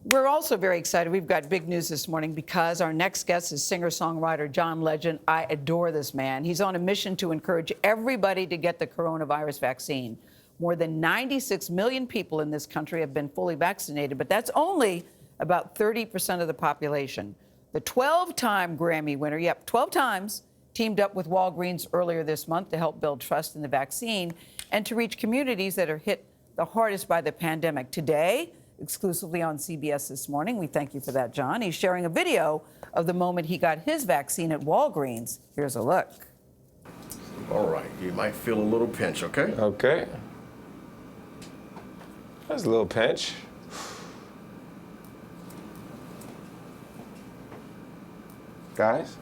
We're also very excited. We've got big news this morning because our next guest is singer-songwriter John Legend. I adore this man. He's on a mission to encourage everybody to get the coronavirus vaccine. More than 96 million people in this country have been fully vaccinated, but that's only about 30% of the population. The 12-time Grammy winner, 12 times, teamed up with Walgreens earlier this month to help build trust in the vaccine and to reach communities that are hit the hardest by the pandemic. Today, exclusively on CBS This Morning. We thank you for that, John. He's sharing a video of the moment he got his vaccine at Walgreens. Here's a look. All right, you might feel a little pinch, okay? Okay. That's a little pinch. Guys,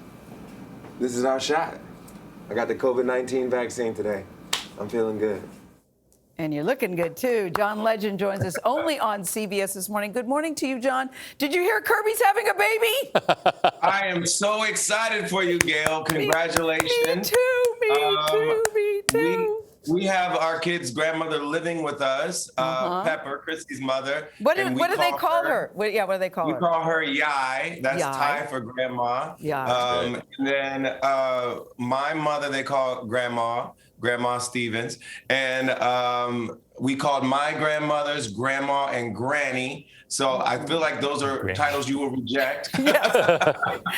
this is our shot. I got the COVID-19 vaccine today. I'm feeling good. And you're looking good, too. John Legend joins us only on CBS This Morning. Good morning to you, John. Did you hear Kirby's having a baby? I am so excited for you, Gayle. Congratulations. Me too. We have our kid's grandmother living with us, Pepper, Christy's mother. What do they call her? What do they call her? We call her Yai. That's Yai. Thai for grandma. Yai. And then my mother, they call Grandma Stevens. And we called my grandmothers Grandma and Granny. So I feel like those are titles you will reject. Yes.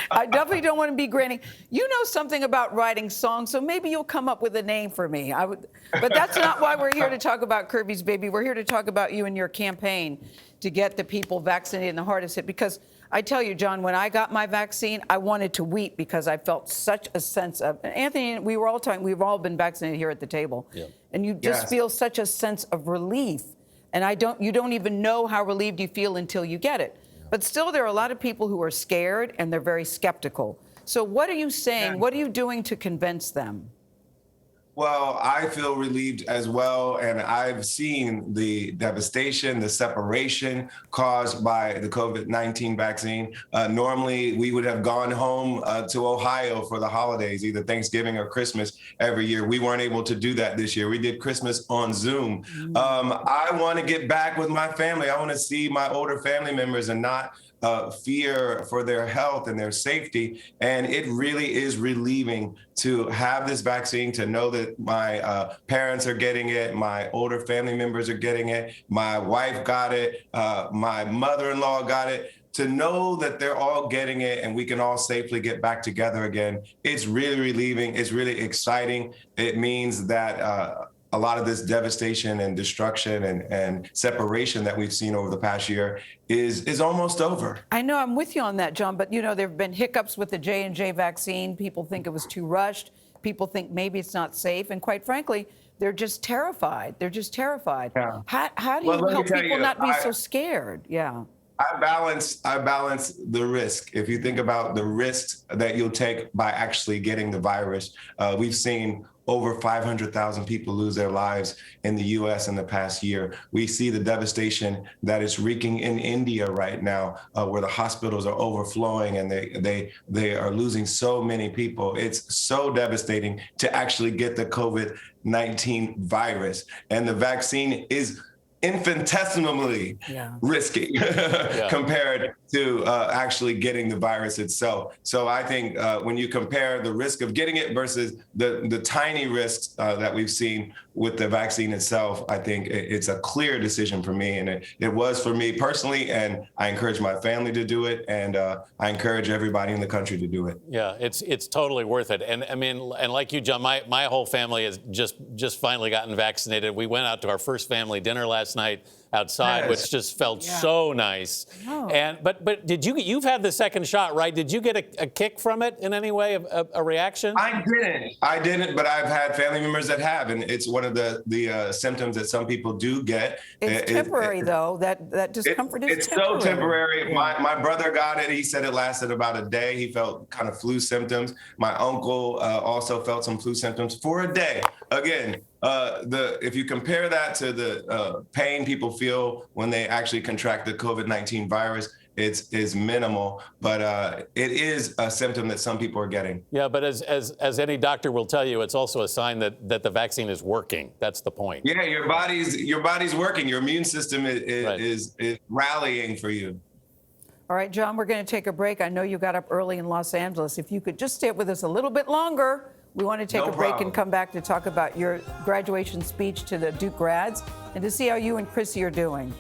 I definitely don't want to be Granny. You know something about writing songs, so maybe you'll come up with a name for me. But that's not why we're here to talk about Kirby's baby. We're here to talk about you and your campaign to get the people vaccinated and the hardest hit. Because I tell you, John, when I got my vaccine, I wanted to weep because I felt such a sense of, Anthony, we've all been vaccinated here at the table. Yeah. And you just feel such a sense of relief. And you don't even know how relieved you feel until you get it. But still, there are a lot of people who are scared and they're very skeptical. So what are you saying? Yeah. What are you doing to convince them? Well, I feel relieved as well, and I've seen the devastation, the separation caused by the COVID-19 vaccine. Normally, we would have gone home to Ohio for the holidays, either Thanksgiving or Christmas every year. We weren't able to do that this year. We did Christmas on Zoom. I want to get back with my family. I want to see my older family members and not fear for their health and their safety. And it really is relieving to have this vaccine, to know that my parents are getting it, my older family members are getting it, my wife got it, my mother-in-law got it. To know that they're all getting it and we can all safely get back together again, it's really relieving. It's really exciting. It means that a lot of this devastation and destruction and separation that we've seen over the past year is almost over. I know, I'm with you on that, John, but there have been hiccups with the J&J vaccine. People think it was too rushed. People think maybe it's not safe. And quite frankly, they're just terrified. Yeah. How do you help people not be so scared? Yeah. I balance the risk. If you think about the risks that you'll take by actually getting the virus, we've seen over 500,000 people lose their lives in the U.S. in the past year. We see the devastation that is wreaking in India right now, where the hospitals are overflowing and they are losing so many people. It's so devastating to actually get the COVID-19 virus. And the vaccine is infinitesimally risky compared to actually getting the virus itself. So I think when you compare the risk of getting it versus the tiny risks that we've seen with the vaccine itself, I think it's a clear decision for me. And it was for me personally, and I encourage my family to do it, and I encourage everybody in the country to do it. Yeah, it's totally worth it. And I mean, and like you, John, my whole family has just finally gotten vaccinated. We went out to our first family dinner last night outside, which just felt so nice. Oh. And but you've had the second shot, right? Did you get a kick from it in any way, a reaction? I didn't, but I've had family members that have, and it's one of the symptoms that some people do get. It's temporary, though. That discomfort is temporary. It's so temporary. Yeah. My brother got it. He said it lasted about a day. He felt kind of flu symptoms. My uncle also felt some flu symptoms for a day. Again, if you compare that to the pain people feel when they actually contract the COVID-19 virus, it's minimal, but it is a symptom that some people are getting. Yeah, but as any doctor will tell you, it's also a sign that the vaccine is working. That's the point. Yeah, your body's working. Your immune system is rallying for you. All right, John, we're going to take a break. I know you got up early in Los Angeles. If you could just stay with us a little bit longer, we want to take a break and come back to talk about your graduation speech to the Duke grads and to see how you and Chrissy are doing.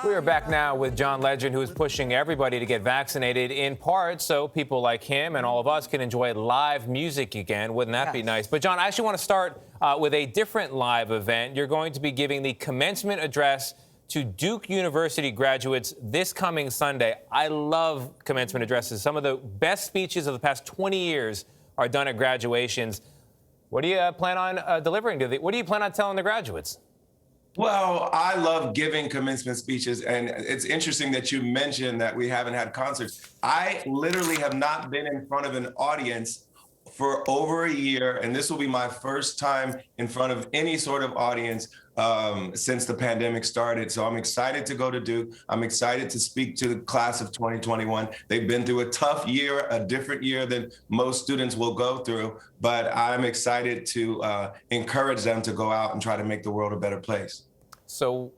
We are back now with John Legend, who is pushing everybody to get vaccinated, in part so people like him and all of us can enjoy live music again. Wouldn't that be nice? But, John, I actually want to start with a different live event. You're going to be giving the commencement address to Duke University graduates this coming Sunday. I love commencement addresses. Some of the best speeches of the past 20 years are done at graduations. What do you plan on delivering to what do you plan on telling the graduates? Well, I love giving commencement speeches, and it's interesting that you mentioned that we haven't had concerts. I literally have not been in front of an audience for over a year, and this will be my first time in front of any sort of audience since the pandemic started. So I'm excited to go to Duke. I'm excited to speak to the class of 2021. They've been through a tough year, a different year than most students will go through, but I'm excited to encourage them to go out and try to make the world a better place. So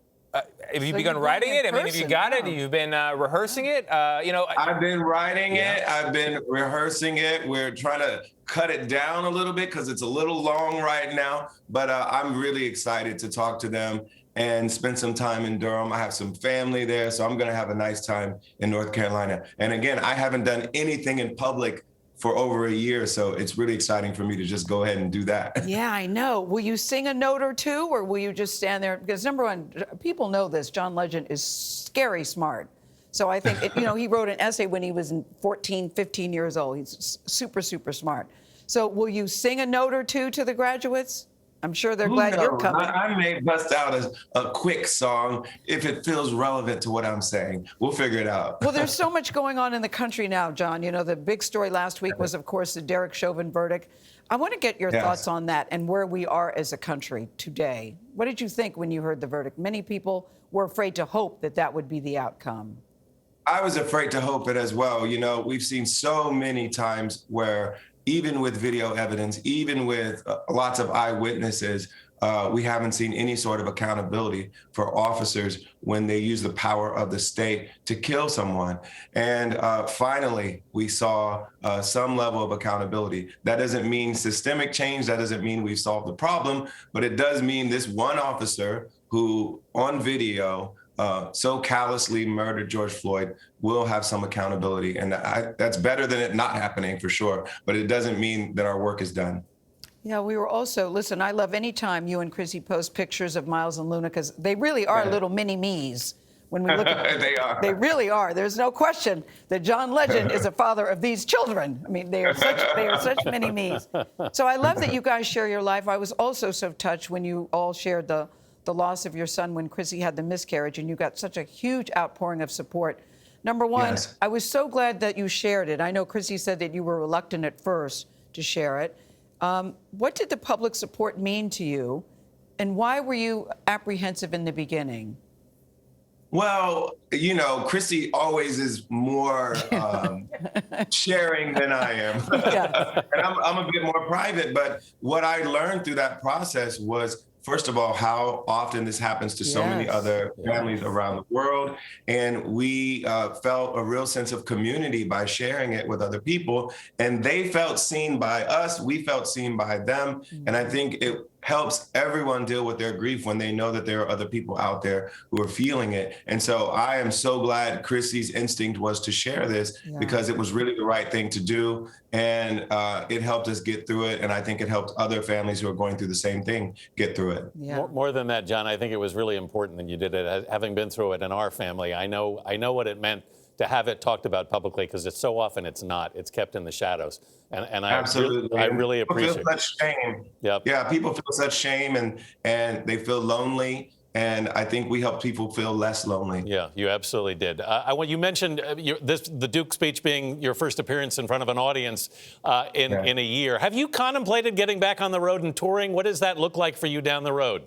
have you begun writing it? I mean, have you got it? You've been rehearsing it? I've been writing it. I've been rehearsing it. We're trying to cut it down a little bit because it's a little long right now. But I'm really excited to talk to them and spend some time in Durham. I have some family there, so I'm going to have a nice time in North Carolina. And again, I haven't done anything in public for over a year, so it's really exciting for me to just go ahead and do that. Yeah, I know. Will you sing a note or two, or will you just stand there? Because number one, people know this. John Legend is scary smart. So I think, he wrote an essay when he was 14, 15 years old. He's super, super smart. So will you sing a note or two to the graduates? I'm sure they're glad you're coming. I may bust out a quick song if it feels relevant to what I'm saying. We'll figure it out. Well, there's so much going on in the country now, John. The big story last week was, of course, the Derek Chauvin verdict. I want to get your thoughts on that and where we are as a country today. What did you think when you heard the verdict? Many people were afraid to hope that that would be the outcome. I was afraid to hope it as well. We've seen so many times where even with video evidence, even with lots of eyewitnesses, we haven't seen any sort of accountability for officers when they use the power of the state to kill someone. And finally, we saw some level of accountability. That doesn't mean systemic change. That doesn't mean we've solved the problem, but it does mean this one officer who on video so callously murdered George Floyd will have some accountability. And that's better than it not happening for sure. But it doesn't mean that our work is done. Yeah, we were also, listen, I love any time you and Chrissy post pictures of Miles and Luna, because they really are little mini-me's. When we look at They are. They really are. There's no question that John Legend is a father of these children. I mean, they are such mini-me's. So I love that you guys share your life. I was also so touched when you all shared the loss of your son when Chrissy had the miscarriage, and you got such a huge outpouring of support. Number one, I was so glad that you shared it. I know Chrissy said that you were reluctant at first to share it. What did the public support mean to you, and why were you apprehensive in the beginning? Well, Chrissy always is more sharing than I am. And I'm a bit more private, but what I learned through that process was, first of all, how often this happens to so many other families around the world. And we felt a real sense of community by sharing it with other people. And they felt seen by us. We felt seen by them. And I think it helps everyone deal with their grief when they know that there are other people out there who are feeling it. And so I am so glad Chrissy's instinct was to share this because it was really the right thing to do. And it helped us get through it. And I think it helped other families who are going through the same thing get through it. More than that, John, I think it was really important that you did it. Having been through it in our family, I know what it meant to have it talked about publicly, because it's so often it's not. It's kept in the shadows. And I really appreciate it. People feel such shame. Yeah, people feel such shame and they feel lonely. And I think we help people feel less lonely. Yeah, you absolutely did. You mentioned the Duke speech being your first appearance in front of an audience in a year. Have you contemplated getting back on the road and touring? What does that look like for you down the road?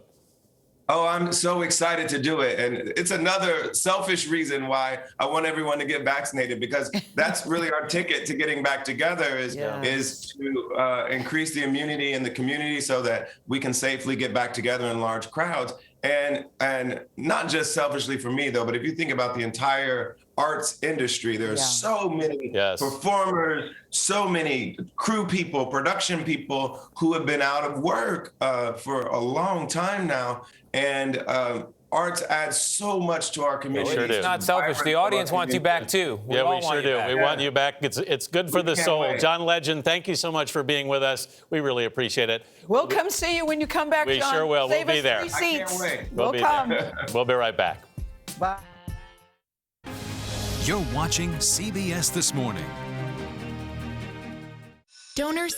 Oh, I'm so excited to do it. And it's another selfish reason why I want everyone to get vaccinated, because that's really our ticket to getting back together is to increase the immunity in the community so that we can safely get back together in large crowds. And not just selfishly for me, though, but if you think about the entire arts industry, there are so many performers, so many crew people, production people who have been out of work for a long time now. And arts adds so much to our community. Sure do. It's not selfish. The audience wants you back, too. We sure do. We want you back. It's good for the soul. wait. John Legend, thank you so much for being with us. We really appreciate it. We'll come see you when you come back, We John. sure will. Save We'll be us there. 3 I can't seats. wait. We'll be come. there. We'll be right back. Bye. You're watching CBS This Morning. Donors